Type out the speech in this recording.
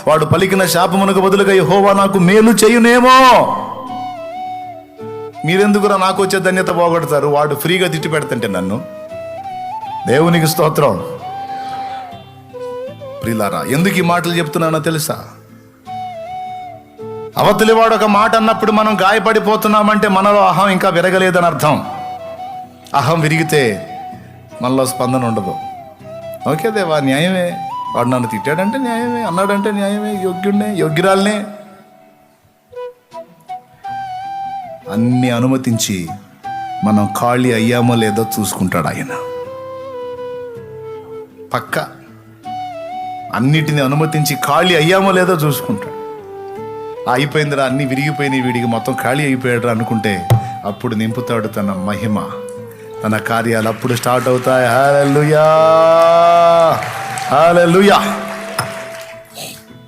వాడు పలికిన శాపమునకు బదులుగా యెహోవా నాకు మేలు చేయునేమో. మీరెందుకురా నాకు వచ్చే ధన్యత పోగొడతారు? వాడు ఫ్రీగా తిట్టి పెడుతుంటే నన్ను. దేవునికి స్తోత్రం. ప్రియులారా, ఎందుకు ఈ మాటలు చెప్తున్నానో తెలుసా? అవతలి వాడు ఒక మాట అన్నప్పుడు మనం గాయపడిపోతున్నామంటే మనలో అహం ఇంకా విరగలేదని అర్థం. అహం విరిగితే మనలో స్పందన ఉండదు. ఓకే దేవా, న్యాయమే, వాడు నన్ను తిట్టాడంటే న్యాయమే, అన్నాడంటే న్యాయమే, యోగ్యుడినే, యోగ్యురాలనే అన్ని అనుమతించి మనం ఖాళీ అయ్యామో లేదో చూసుకుంటాడు ఆయన. పక్క అన్నిటిని అనుమతించి ఖాళీ అయ్యామో లేదో చూసుకుంటాడు. అయిపోయిందిరా, అన్ని విరిగిపోయినాయి, వీడికి మొత్తం ఖాళీ అయిపోయాడు అనుకుంటే అప్పుడు నింపుతాడు తన మహిమ, తన కార్యాలు అప్పుడు స్టార్ట్ అవుతాయి. హల్లెలూయా, హల్లెలూయా.